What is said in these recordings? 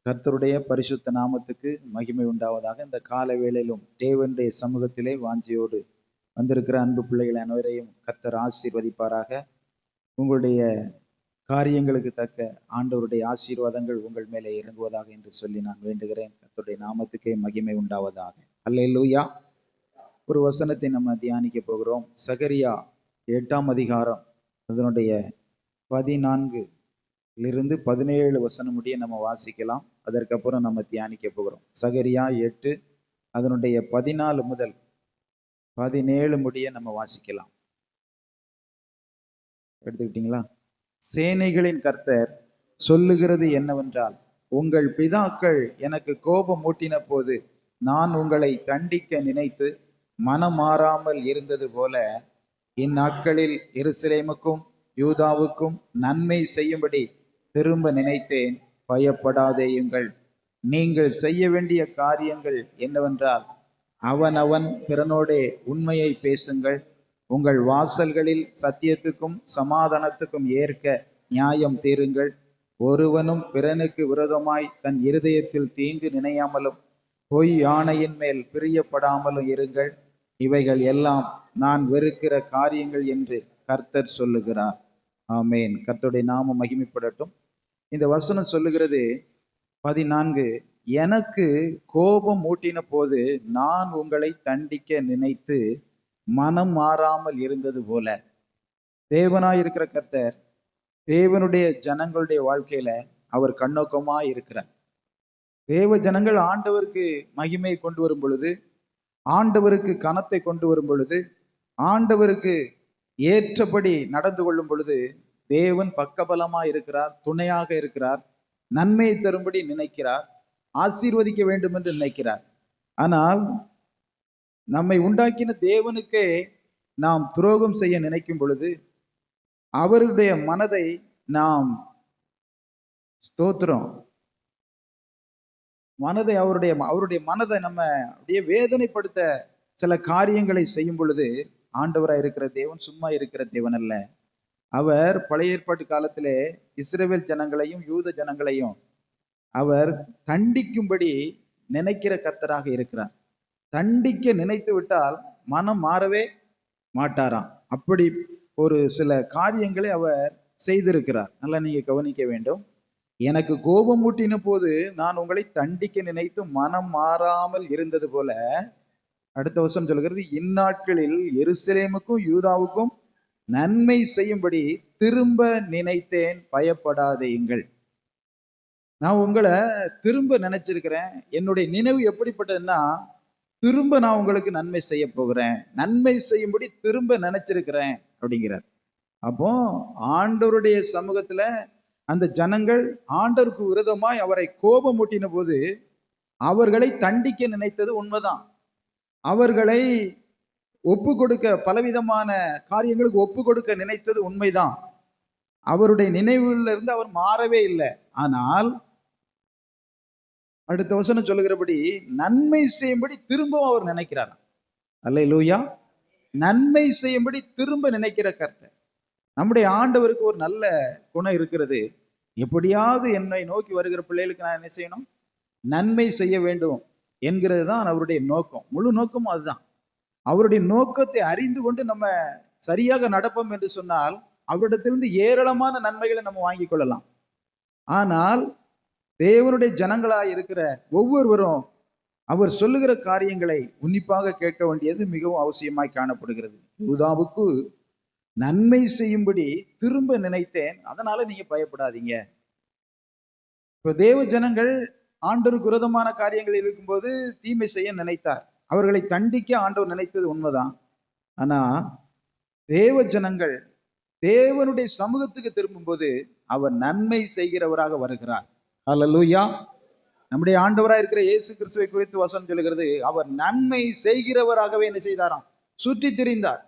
கர்த்தருடைய பரிசுத்த நாமத்துக்கு மகிமை உண்டாவதாக. இந்த கால வேளையிலும் தேவனுடைய சமூகத்திலே வாஞ்சியோடு வந்திருக்கிற அன்பு பிள்ளைகள் அனைவரையும் கர்த்தர் ஆசீர்வதிப்பாராக. உங்களுடைய காரியங்களுக்கு தக்க ஆண்டவருடைய ஆசீர்வாதங்கள் உங்கள் மேலே இறங்குவதாக என்று சொல்லி நான் வேண்டுகிறேன். கர்த்தருடைய நாமத்துக்கே மகிமை உண்டாவதாக. அல்லேலூயா. ஒரு வசனத்தை நம்ம தியானிக்க போகிறோம். சகரியா 8ஆம் அதிகாரம் அதனுடைய 14 இருந்து 17 வசனம் முடிய நம்ம வாசிக்கலாம். அதற்கப்புறம் நம்ம தியானிக்க போகிறோம். சகரியா 8 அதனுடைய 14 முதல் 17 முடிய நம்ம வாசிக்கலாம். எடுத்துக்கிட்டீங்களா? சேனைகளின் கர்த்தர் சொல்லுகிறது என்னவென்றால், உங்கள் பிதாக்கள் எனக்கு கோபம் மூட்டின போது நான் உங்களை தண்டிக்க நினைத்து மனம் மாறாமல் இருந்தது போல, இந்நாட்களில் எருசலேமுக்கும் யூதாவுக்கும் நன்மை செய்யும்படி திரும்ப நினைத்தேன். பயப்படாதேயுங்கள். நீங்கள் செய்ய வேண்டிய காரியங்கள் என்னவென்றால், அவன் பிறனோடே உண்மையை பேசுங்கள். உங்கள் வாசல்களில் சத்தியத்துக்கும் சமாதானத்துக்கும் ஏற்க நியாயம் தீருங்கள். ஒருவனும் பிறனுக்கு விரோதமாய் தன் இருதயத்தில் தீங்கு நினையாமலும் பொய் ஆணையின் மேல் பிரியப்படாமலும் இருங்கள். இவைகள் எல்லாம் நான் வெறுக்கிற காரியங்கள் என்று கர்த்தர் சொல்லுகிறார். ஆமேன். கர்த்தருடைய நாமம் மகிமைப்படட்டும். இந்த வசனம் சொல்லுகிறது 14, எனக்கு கோபம் மூட்டின போது நான் உங்களை தண்டிக்க நினைத்து மனம் மாறாமல் இருந்தது போல. தேவனாய் இருக்கிற கர்த்தர் தேவனுடைய ஜனங்களுடைய வாழ்க்கையில அவர் கண்ணோக்கமா இருக்கிறார். தேவ ஜனங்கள் ஆண்டவருக்கு மகிமையை கொண்டு வரும் பொழுது, ஆண்டவருக்கு கனத்தை கொண்டு வரும் பொழுது, ஆண்டவருக்கு ஏற்றபடி நடந்து கொள்ளும் பொழுது தேவன் பக்கபலமா இருக்கிறார், துணையாக இருக்கிறார், நன்மையை தரும்படி நினைக்கிறார், ஆசீர்வதிக்க வேண்டும் என்று நினைக்கிறார். ஆனால் நம்மை உண்டாக்கின தேவனுக்கே நாம் துரோகம் செய்ய நினைக்கும் பொழுது அவருடைய மனதை நாம் ஸ்தோத்திரம் மனதை அவருடைய மனதை நம்ம அப்படியே வேதனைப்படுத்த சில காரியங்களை செய்யும் பொழுது, ஆண்டவராய் இருக்கிற தேவன் சும்மா இருக்கிற தேவன் அல்ல. அவர் பழைய ஏற்பாட்டு காலத்திலே இஸ்ரவேல் ஜனங்களையும் யூத ஜனங்களையும் அவர் தண்டிக்கும்படி நினைக்கிற கர்த்தராக இருக்கிறார். தண்டிக்க நினைத்து விட்டால் மனம் மாறவே மாட்டாராம். அப்படி ஒரு சில காரியங்களை அவர் செய்திருக்கிறார். நல்லா நீங்க கவனிக்க வேண்டும். எனக்கு கோபம் மூட்டின போது நான் உங்களை தண்டிக்க நினைத்து மனம் மாறாமல் இருந்தது போல, அடுத்த வசனம் சொல்கிறது, இந்நாட்களில் எருசலேமுக்கும் யூதாவுக்கும் நன்மை செய்யும்படி திரும்ப நினைத்தேன். பயப்படாதேயுங்கள். நான் உங்களை திரும்ப நினைச்சிருக்கிறேன். என்னுடைய நினைவு எப்படிப்பட்டதுன்னா, திரும்ப நான் உங்களுக்கு நன்மை செய்ய போகிறேன், நன்மை செய்யும்படி திரும்ப நினைச்சிருக்கிறேன் அப்படிங்கிறார். அப்போ ஆண்டவருடைய சமூகத்துல அந்த ஜனங்கள் ஆண்டவருக்கு விரோதமாய் அவரை கோபம் மூட்டின போது அவர்களை தண்டிக்க நினைத்தது உண்மைதான். அவர்களை ஒப்பு கொடுக்க, பலவிதமான காரியங்களுக்கு ஒப்பு கொடுக்க நினைத்தது உண்மைதான். அவருடைய நினைவுல இருந்து அவர் மாறவே இல்லை. ஆனால் அடுத்த வசனம் சொல்லுகிறபடி நன்மை செய்யும்படி திரும்பவும் அவர் நினைக்கிறார். அல்லேலூயா. நன்மை செய்யும்படி திரும்ப நினைக்கிற கர்த்தர். நம்முடைய ஆண்டவருக்கு ஒரு நல்ல குணம் இருக்கிறது. எப்படியாவது என்னை நோக்கி வருகிற பிள்ளைகளுக்கு நான் என்ன செய்யணும்? நன்மை செய்ய வேண்டும் என்கிறது தான் அவருடைய நோக்கம். முழு நோக்கமும் அதுதான். அவருடைய நோக்கத்தை அறிந்து கொண்டு நம்ம சரியாக நடப்போம் என்று சொன்னால் அவரிடத்திலிருந்து ஏராளமான நன்மைகளை நம்ம வாங்கி கொள்ளலாம். ஆனால் தேவனுடைய ஜனங்களாய் இருக்கிற ஒவ்வொருவரும் அவர் சொல்லுகிற காரியங்களை உன்னிப்பாக கேட்க வேண்டியது மிகவும் அவசியமாய் காணப்படுகிறது. யூதாவுக்கு நன்மை செய்யும்படி திரும்ப நினைத்தேன், அதனால நீங்க பயப்படாதீங்க. இப்ப தேவ ஜனங்கள் ஆண்டவருக்கு விரோதமான காரியங்கள் இருக்கும்போது தீமை செய்ய நினைத்தார். அவர்களை தண்டிக்க ஆண்டவர் நினைத்தது உண்மைதான். ஆனா தேவ ஜனங்கள் தேவனுடைய சமூகத்துக்கு திரும்பும்போது அவர் நன்மை செய்கிறவராக வருகிறார். அல்லேலூயா. நம்முடைய ஆண்டவராக இருக்கிற இயேசு கிறிஸ்துவை குறித்து வசனம் சொல்லுகிறது, அவர் நன்மை செய்கிறவராகவே என்ன செய்தாராம்? சுற்றி திரிந்தார்.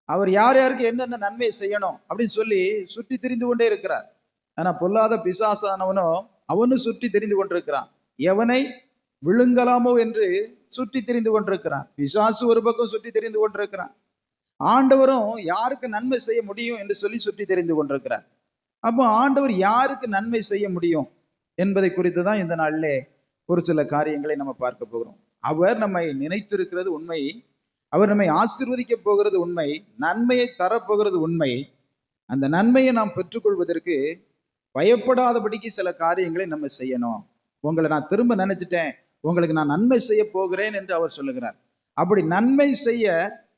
அவர் யார் யாருக்கு என்னென்ன நன்மை செய்யணும் அப்படின்னு சொல்லி சுற்றி திரிந்து கொண்டே இருக்கிறார். ஆனா பொல்லாத பிசாசானவனோ அவனும் சுற்றி தெரிந்து கொண்டிருக்கிறான். எவனை விழுங்கலாமோ என்று சுற்றி தெரிந்து கொண்டிருக்கிறான். பிசாசு ஒரு பக்கம் சுற்றி தெரிந்து கொண்டிருக்கிறான். ஆண்டவரும் யாருக்கு நன்மை செய்ய முடியும் என்று சொல்லி சுற்றி தெரிந்து கொண்டிருக்கிறார். அப்போ ஆண்டவர் யாருக்கு நன்மை செய்ய முடியும்? என்பதை குறித்து தான் இந்த நாளிலே ஒரு சில காரியங்களை நம்ம பார்க்க போகிறோம். அவர் நம்மை நினைத்திருக்கிறது உண்மை, அவர் நம்மை ஆசீர்வதிக்க போகிறது உண்மை, நன்மையை தரப்போகிறது உண்மை. அந்த நன்மையை நாம் பெற்றுக்கொள்வதற்கு பயப்படாதபடிக்கு சில காரியங்களை நம்ம செய்யணும். உங்களை நான் திரும்ப நினைச்சிட்டேன், உங்களுக்கு நான் நன்மை செய்ய போகிறேன் என்று அவர் சொல்லுகிறார். அப்படி நன்மை செய்ய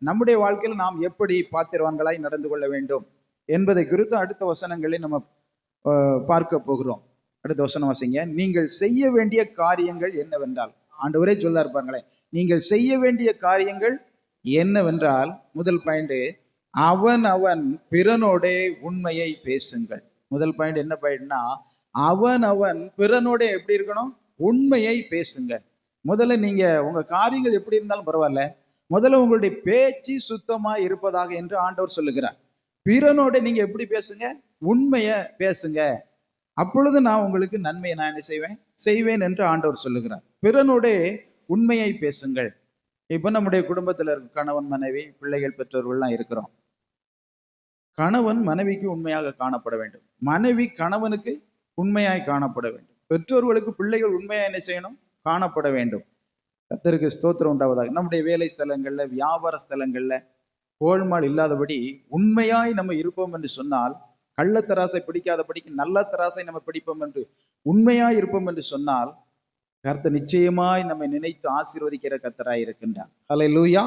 நம்முடைய வாழ்க்கையில் நாம் எப்படி பாத்திரவான்களாய் நடந்து கொள்ள வேண்டும் என்பதை குறித்து அடுத்த வசனங்களை நம்ம பார்க்க போகிறோம். அடுத்த வசனம் வாசிங்க. நீங்கள் செய்ய வேண்டிய காரியங்கள் என்னவென்றால், ஆண்டவரே சொல்லார் பாருங்களேன், நீங்கள் செய்ய வேண்டிய காரியங்கள் என்னவென்றால், முதல் பாயிண்ட், அவன் அவன் பிறனோடே உண்மையை பேசுங்கள். முதல் பாயிண்ட் என்ன பாயிண்ட்னா, அவன் அவன் பிறனோட எப்படி இருக்கணும்? உண்மையை பேசுங்க. முதல்ல நீங்க உங்க காரியங்கள் எப்படி இருந்தாலும் பரவாயில்ல, முதல்ல உங்களுடைய பேச்சு சுத்தமா இருப்பதாக என்று ஆண்டவர் சொல்லுகிறார். பிறனோட நீங்க எப்படி பேசுங்க? உண்மைய பேசுங்க. அப்பொழுது நான் உங்களுக்கு நன்மையை நான் என்ன செய்வேன் என்று ஆண்டவர் சொல்லுகிறார். பிறனோட உண்மையை பேசுங்கள். இப்ப நம்முடைய குடும்பத்துல இருக்க கணவன் மனைவி பிள்ளைகள் பெற்றோர்கள்லாம் இருக்கிறோம். கணவன் மனைவிக்கு உண்மையாக காணப்பட வேண்டும், மனைவி கணவனுக்கு உண்மையாய் காணப்பட வேண்டும், பெற்றோர்களுக்கு பிள்ளைகள் உண்மையா என்ன செய்யணும்? காணப்பட வேண்டும். கர்த்தருக்கு ஸ்தோத்திரம் உண்டாவதாக. நம்முடைய வேலை ஸ்தலங்கள்ல, வியாபார ஸ்தலங்கள்ல கோள்மால் இல்லாதபடி உண்மையாய் நம்ம இருப்போம் என்று சொன்னால், கள்ளத்தராசை பிடிக்காதபடிக்கு நல்ல தராசை நம்ம பிடிப்போம் என்று உண்மையாய் இருப்போம் என்று சொன்னால், கர்த்தர் நிச்சயமாய் நம்மை நினைத்து ஆசீர்வதிக்கிற கர்த்தராய் இருக்கின்றார். ஹல்லேலூயா.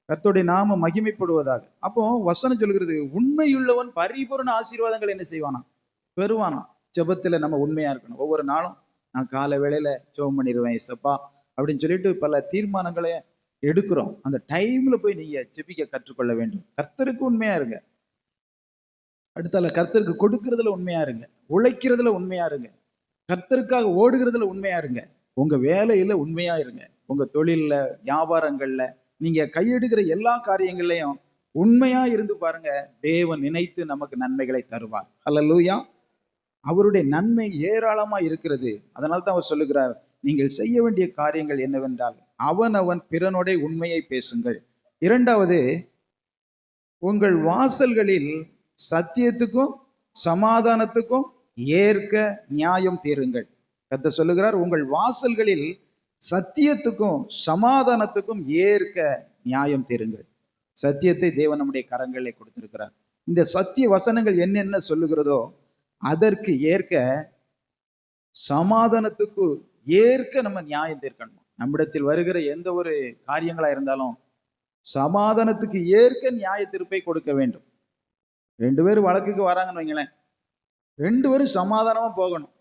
கர்த்தருடைய நாம மகிமைப்படுவதாக. அப்போ வசனம் சொல்கிறது, உண்மையுள்ளவன் பரிபூர்ண ஆசீர்வாதங்கள் என்ன செய்வானா? பெறுவானா. ஜெபத்துல நம்ம உண்மையா இருக்கணும். ஒவ்வொரு நாளும் நான் காலை வேளையில ஜெபம் பண்ணிடுவேன் ஏசப்பா அப்படின்னு சொல்லிட்டு பல தீர்மானங்களை எடுக்கிறோம். அந்த டைம்ல போய் நீங்க ஜெபிக்க கற்றுக்கொள்ள வேண்டும். கர்த்தருக்கு உண்மையா இருங்க. அடுத்தால கர்த்தருக்கு கொடுக்கறதுல உண்மையா இருங்க, உழைக்கிறதுல உண்மையா இருங்க, கர்த்தருக்காக ஓடுகிறதுல உண்மையா இருங்க, உங்க வேலையில உண்மையா இருங்க, உங்க தொழில்ல, வியாபாரங்கள்ல, நீங்க கையெடுக்கிற எல்லா காரியங்கள்லையும் உண்மையா இருந்து பாருங்க. தேவன் நினைத்து நமக்கு நன்மைகளை தருவார். ஹல்லேலூயா. அவருடைய நன்மை ஏராளமா இருக்கிறது. அதனால தான் அவர் சொல்லுகிறார், நீங்கள் செய்ய வேண்டிய காரியங்கள் என்னவென்றால், அவன் அவன் பிறனோட உண்மையை பேசுங்கள். இரண்டாவது, உங்கள் வாசல்களில் சத்தியத்துக்கும் சமாதானத்துக்கும் ஏற்க நியாயம் தீருங்கள். கர்த்தர் சொல்லுகிறார், உங்கள் வாசல்களில் சத்தியத்துக்கும் சமாதானத்துக்கும் ஏற்க நியாயம் தீருங்கள். சத்தியத்தை தேவன் நம்முடைய கரங்களை கொடுத்திருக்கிறார். இந்த சத்திய வசனங்கள் என்னென்ன சொல்லுகிறதோ அதற்கு ஏற்க, சமாதானத்துக்கு ஏற்க நம்ம நியாயம் தீர்க்கணும். நம்மிடத்தில் வருகிற எந்த ஒரு காரியங்களா இருந்தாலும் சமாதானத்துக்கு ஏற்க நியாய தீர்ப்பை கொடுக்க வேண்டும். 2 பேரும் வழக்குக்கு வராங்கன்னு வைங்களேன், 2 பேரும் சமாதானமா போகணும்.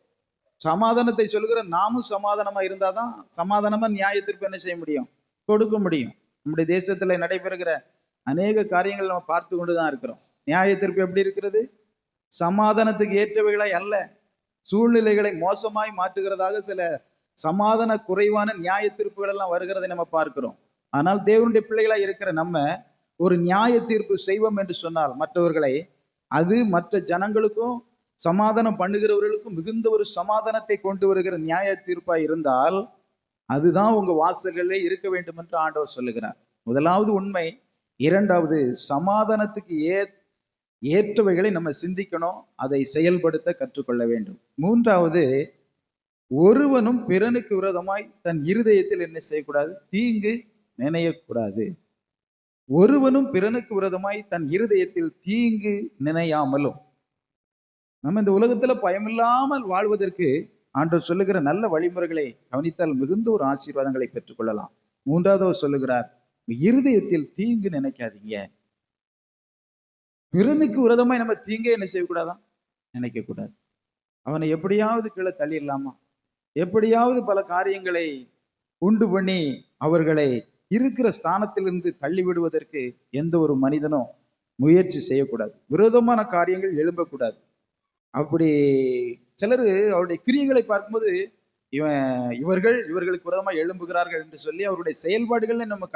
சமாதானத்தை சொல்லுகிற நாமும் சமாதானமா இருந்தாதான் சமாதானமா நியாய தீர்ப்பு என்ன செய்ய முடியும்? கொடுக்க முடியும். நம்முடைய தேசத்துல நடைபெறுகிற அநேக காரியங்கள் நம்ம பார்த்து கொண்டுதான் இருக்கிறோம். நியாய தீர்ப்பு எப்படி இருக்கிறது? சமாதானத்துக்கு ஏற்றவைகளை அல்ல, சூழ்நிலைகளை மோசமாய் மாற்றுகிறதாக சில சமாதான குறைவான நியாய தீர்ப்புகள் எல்லாம் வருகிறதை நம்ம பார்க்கிறோம். ஆனால் தேவனுடைய பிள்ளைகளாய் இருக்கிற நம்ம ஒரு நியாய தீர்ப்பு செய்வோம் என்று சொன்னால் மற்றவர்களை, அது மற்ற ஜனங்களுக்கும் சமாதானம் பண்ணுகிறவர்களுக்கும் மிகுந்த ஒரு சமாதானத்தை கொண்டு வருகிற நியாய தீர்ப்பாய் இருந்தால் அதுதான் உங்க வாசல்களே இருக்க வேண்டும் என்று ஆண்டவர் சொல்லுகிறார். முதலாவது உண்மை. இரண்டாவது, சமாதானத்துக்கு ஏற்றவைகளை நம்ம சிந்திக்கணும், அதை செயல்படுத்த கற்றுக்கொள்ள வேண்டும். மூன்றாவது, ஒருவனும் பிறனுக்கு விரோதமாய் தன் இருதயத்தில் என்ன செய்யக்கூடாது? தீங்கு நினையக்கூடாது. ஒருவனும் பிறனுக்கு விரோதமாய் தன் இருதயத்தில் தீங்கு நினையாமலும். நம்ம இந்த உலகத்துல பயமில்லாமல் வாழ்வதற்கு ஆண்டவர் சொல்லுகிற நல்ல வழிமுறைகளை கவனித்தால் மிகுந்த ஒரு ஆசீர்வாதங்களை பெற்றுக்கொள்ளலாம். மூன்றாவது சொல்லுகிறார், இருதயத்தில் தீங்கு நினைக்காதீங்க. பிறனுக்கு விரோதமாய் நம்ம தீங்கே என்ன செய்யக்கூடாதான்? நினைக்க கூடாது. அவனை எப்படியாவது கீழே தள்ளிடலாமா, எப்படியாவது பல காரியங்களை உண்டு பண்ணி அவர்களை இருக்கிற ஸ்தானத்திலிருந்து தள்ளிவிடுவதற்கு எந்த ஒரு மனிதனும் முயற்சி செய்யக்கூடாது. விரோதமான காரியங்கள் எழும்பக்கூடாது. அப்படி சிலர் அவருடைய கிரியைகளை பார்க்கும்போது இவர்களுக்கு விரோதமாக எழும்புகிறார்கள் என்று சொல்லி அவருடைய செயல்பாடுகளை நம்ம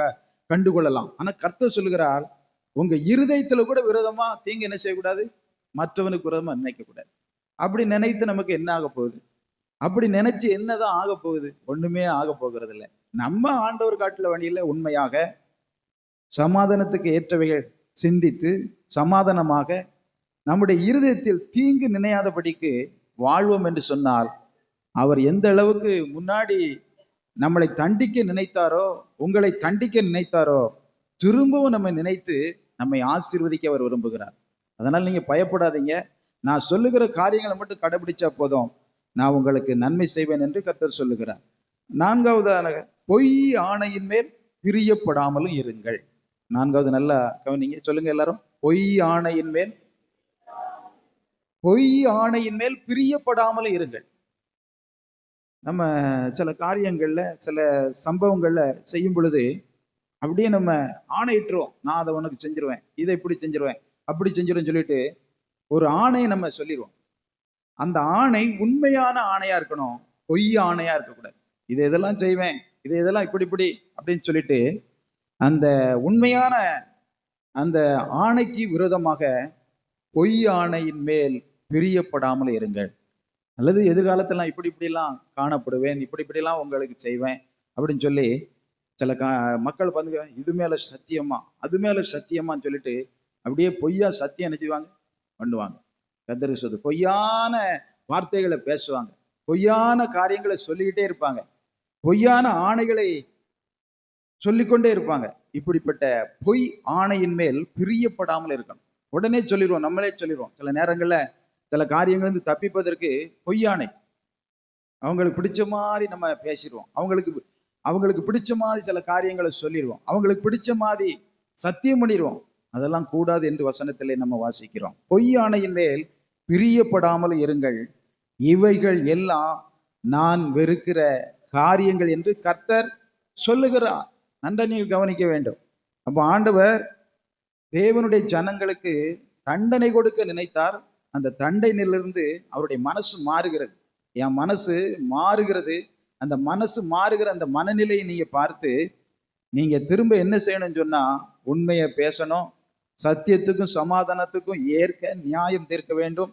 கண்டுகொள்ளலாம். ஆனா கர்த்தர் சொல்லுகிறார், உங்க இருதயத்துல கூட விரோதமா தீங்கு என்ன செய்யக்கூடாது? மற்றவனுக்கு விரோதமா நினைக்க கூடாது. அப்படி நினைத்து நமக்கு என்ன ஆக போகுது? அப்படி நினைச்சு என்னதான் ஆக போகுது? ஒண்ணுமே ஆக போகிறது இல்லை. நம்ம ஆண்டவர் காட்டுல வழியில உண்மையாக சமாதானத்துக்கு ஏற்றவைகள் சிந்தித்து சமாதானமாக நம்முடைய இருதயத்தில் தீங்கு நினையாதபடிக்கு வாழ்வோம் என்று சொன்னால் அவர் எந்த அளவுக்கு முன்னாடி நம்மளை தண்டிக்க நினைத்தாரோ, உங்களை தண்டிக்க நினைத்தாரோ, திரும்பவும் நம்ம நினைத்து நம்மை ஆசீர்வதிக்க அவர் விரும்புகிறார். அதனால் நீங்க பயப்படாதீங்க. நான் சொல்லுகிற காரியங்களை மட்டும் கடைபிடிச்சா போதும், நான் உங்களுக்கு நன்மை செய்வேன் என்று கர்த்தர் சொல்லுகிறார். நான்காவதான, பொய் ஆணையின் மேல் பிரியப்படாமலும் இருங்கள். நான்காவது நல்லா கவனிங்க, சொல்லுங்க எல்லாரும். பொய் ஆணையின் மேல் பிரியப்படாமலும் இருங்கள். நம்ம சில காரியங்கள்ல, சில சம்பவங்கள்ல செய்யும் பொழுது அப்படியே நம்ம ஆணையிட்டுருவோம். நான் அதை உனக்கு செஞ்சிருவேன், இதை இப்படி செஞ்சிருவேன், அப்படி செஞ்சிருவேன் சொல்லிட்டு ஒரு ஆணையை நம்ம சொல்லிடுவோம். அந்த ஆணை உண்மையான ஆணையா இருக்கணும், பொய் ஆணையா இருக்கக்கூடாது. இதை இதெல்லாம் செய்வேன், இதை இதெல்லாம் இப்படி அப்படின்னு சொல்லிட்டு அந்த உண்மையான அந்த ஆணைக்கு விரோதமாக பொய் ஆணையின் மேல் பிரியப்படாமல் இருங்கள். அல்லது எதிர்காலத்திலாம் இப்படிலாம் காணப்படுவேன், இப்படிலாம் உங்களுக்கு செய்வேன் அப்படின்னு சொல்லி சில மக்கள் வந்து இது மேல சத்தியமா, அது மேல சத்தியமான்னு சொல்லிட்டு அப்படியே பொய்யா சத்தியம் என்ன செய்வாங்க, பண்ணுவாங்க. கர்த்தர் சொல்லுது, பொய்யான வார்த்தைகளை பேசுவாங்க, பொய்யான காரியங்களை சொல்லிக்கிட்டே இருப்பாங்க, பொய்யான ஆணைகளை சொல்லிக்கொண்டே இருப்பாங்க. இப்படிப்பட்ட பொய் ஆணையின் மேல் பிரியப்படாமல் இருக்கணும். உடனே சொல்லிடுவோம், நம்மளே சொல்லிடுவோம். சில நேரங்கள்ல சில காரியங்கள் வந்து தப்பிப்பதற்கு பொய்யானை, அவங்களுக்கு பிடிச்ச மாதிரி நம்ம பேசிடுவோம், அவங்களுக்கு பிடிச்ச மாதிரி சில காரியங்களை சொல்லிடுவோம், அவங்களுக்கு பிடிச்ச மாதிரி சத்தியம் பண்ணிடுவோம். அதெல்லாம் கூடாது என்று வசனத்திலே நம்ம வாசிக்கிறோம். பொய் ஆணையின் மேல் பிரியப்படாமல் இருங்கள், இவைகள் எல்லாம் நான் வெறுக்கிற காரியங்கள் என்று கர்த்தர் சொல்லுகிறார். நன்றி கவனிக்க வேண்டும். அப்போ ஆண்டவர் தேவனுடைய ஜனங்களுக்கு தண்டனை கொடுக்க நினைத்தார். அந்த தண்டனையிலிருந்து அவருடைய மனசு மாறுகிறது. என் மனசு மாறுகிறது. அந்த மனசு மாறுகிற அந்த மனநிலையை நீங்க பார்த்து நீங்க திரும்ப என்ன செய்யணும்னு சொன்னா, உண்மையை பேசணும், சத்தியத்துக்கும் சமாதானத்துக்கும் ஏற்க நியாயம் தீர்க்க வேண்டும்,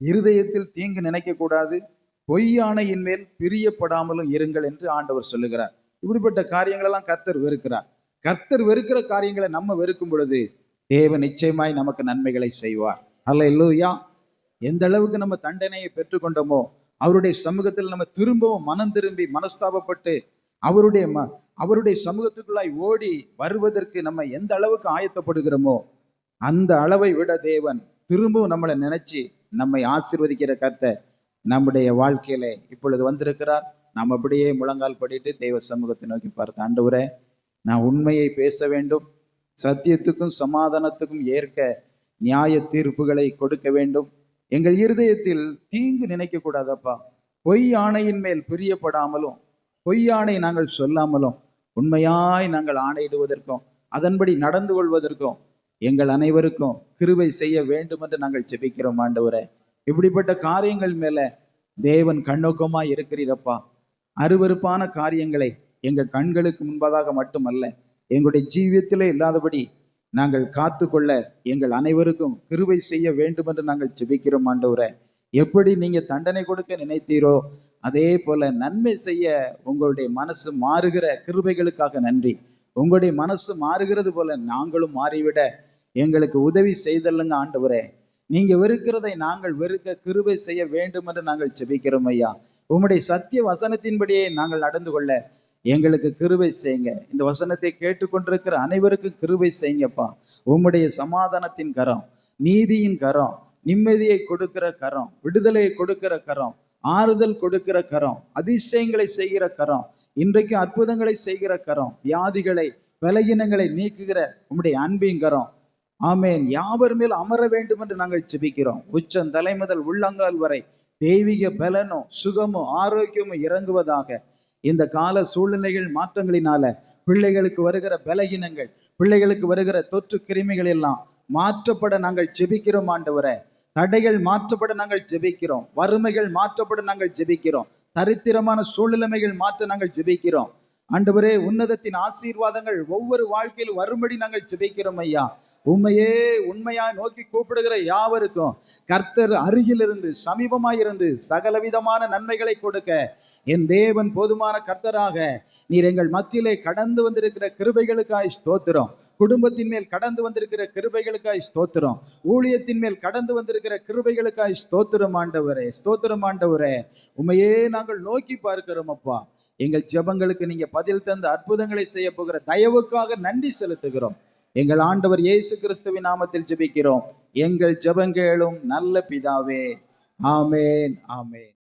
இருதயத்தில் தீங்கு நினைக்க கூடாது, பொய் ஆணையின் மேல் பிரியப்படாமலும் இருங்கள் என்று ஆண்டவர் சொல்லுகிறார். இப்படிப்பட்ட காரியங்கள் எல்லாம் கர்த்தர் வெறுக்கிறார். கர்த்தர் வெறுக்கிற காரியங்களை நம்ம வெறுக்கும் பொழுது தேவன் நிச்சயமாய் நமக்கு நன்மைகளை செய்வார். அல்லேலூயா. எந்த அளவுக்கு நம்ம தண்டனையை பெற்றுக்கொண்டோமோ, அவருடைய சமூகத்தில் நம்ம திரும்பவும் மனம் திரும்பி மனஸ்தாபப்பட்டு அவருடைய சமூகத்துக்குள்ளாய் ஓடி வருவதற்கு நம்ம எந்த அளவுக்கு ஆயத்தப்படுகிறோமோ, அந்த அளவை விட தேவன் திரும்பவும் நம்மளை நினைச்சு நம்மை ஆசீர்வதிக்கிற கர்த்தர் நம்முடைய வாழ்க்கையில இப்பொழுது வந்திருக்கிறார். நாம் அப்படியே முழங்கால் படிட்டு தெய்வ சமூகத்தை நோக்கி பார்த்து, ஆண்டவரே, நான் உண்மையை பேச வேண்டும், சத்தியத்துக்கும் சமாதானத்துக்கும் ஏற்க நியாய தீர்ப்புகளை கொடுக்க வேண்டும், எங்கள் இருதயத்தில் தீங்கு நினைக்க கூடாதப்பா, பொய் ஆணையின் மேல் பிரியப்படாமலும் பொய் ஆணை நாங்கள் சொல்லாமலும் உண்மையாய் நாங்கள் ஆணையிடுவதற்கும் அதன்படி நடந்து கொள்வதற்கும் எங்கள் அனைவருக்கும் கிருபை செய்ய வேண்டும் என்று நாங்கள் ஜெபிக்கிறோம். ஆண்டவரே, இப்படிப்பட்ட காரியங்கள் மேல தேவன் கண்ணோக்கமா இருக்கிறீரப்பா. அருவருப்பான காரியங்களை எங்கள் கண்களுக்கு முன்பதாக மட்டுமல்ல, எங்களுடைய ஜீவியத்திலே இல்லாதபடி நாங்கள் காத்து கொள்ள எங்கள் அனைவருக்கும் கிருபை செய்ய வேண்டும் என்று நாங்கள் ஜெபிக்கிறோம். ஆண்டவரே, எப்படி நீங்க தண்டனை கொடுக்க நினைத்தீரோ அதே போல நன்மை செய்ய உங்களுடைய மனசு மாறுகிற கிருபைகளுக்காக நன்றி. உங்களுடைய மனசு மாறுகிறது போல நாங்களும் மாறிவிட எங்களுக்கு உதவி செய்தல்லுங்க ஆண்டவரே. நீங்க வெறுக்கிறதை நாங்கள் வெறுக்க கிருபை செய்ய வேண்டும் என்று நாங்கள் ஜெபிக்கிறோம் ஐயா. உம்முடைய சத்திய வசனத்தின்படியே நாங்கள் நடந்து கொள்ள எங்களுக்கு கிருபை செய்யுங்க. இந்த வசனத்தை கேட்டுக்கொண்டிருக்கிற அனைவருக்கும் கிருபை செய்யுங்கப்பா. உம்முடைய சமாதானத்தின் கரம், நீதியின் கரம், நிம்மதியை கொடுக்கிற கரம், விடுதலையை கொடுக்கிற கரம், ஆறுதல் கொடுக்கிற கரம், அதிசயங்களை செய்கிற கரம், இன்றைக்கு அற்புதங்களை செய்கிற கரம், வியாதிகளை பலகீனங்களை நீக்குகிற உம்முடைய அன்பின் கரம், ஆமேன், யாவர் மேல் அமர வேண்டும் என்று நாங்கள் ஜெபிக்கிறோம். உச்சம் தலை முதல் உள்ளங்கால் வரை தெய்வீக பலனும் சுகமும் ஆரோக்கியமும் இறங்குவதாக. இந்த கால சூழ்நிலைகள் மாற்றங்களினால பிள்ளைகளுக்கு வருகிற பலகீனங்கள், பிள்ளைகளுக்கு வருகிற தொற்று கிருமிகள் எல்லாம் மாற்றப்பட நாங்கள் ஜெபிக்கிறோம். ஆண்டவரே, தடைகள் மாற்றப்பட நாங்கள் ஜெபிக்கிறோம். வறுமைகள் மாற்றப்பட நாங்கள் ஜெபிக்கிறோம். தரித்திரமான சூழ்நிலைமைகள் மாற்ற நாங்கள் ஜெபிக்கிறோம். ஆண்டவரே, உன்னதத்தின் ஆசீர்வாதங்கள் ஒவ்வொரு வாழ்க்கையில் வரும்படி நாங்கள் ஜெபிக்கிறோம் ஐயா. உண்மையே உண்மையாய் நோக்கி கூப்பிடுகிற யாவருக்கும் கர்த்தர் அருகிலிருந்து சமீபமாயிருந்து சகலவிதமான நன்மைகளை கொடுக்க என் தேவன் போதுமான கர்த்தராக நீர் எங்கள் மத்தியிலே கடந்து வந்திருக்கிற கிருபைகளுக்காய் ஸ்தோத்திரம். குடும்பத்தின் மேல் கடந்து வந்திருக்கிற கிருபைகளுக்காய் ஸ்தோத்திரம். ஊழியத்தின் மேல் கடந்து வந்திருக்கிற கிருபைகளுக்காய் ஸ்தோத்திரம் ஆண்டவரே, ஸ்தோத்திரம் ஆண்டவரே. உண்மையே நாங்கள் நோக்கி பார்க்கிறோம் அப்பா. எங்கள் ஜெபங்களுக்கு நீங்க பதில் தந்து அற்புதங்களை செய்ய போகிற தயவுக்காக நன்றி செலுத்துகிறோம். எங்கள் ஆண்டவர் இயேசு கிறிஸ்துவின் நாமத்தில் ஜெபிக்கிறோம். எங்கள் ஜெபங்களும் நல்ல பிதாவே. ஆமேன், ஆமேன்.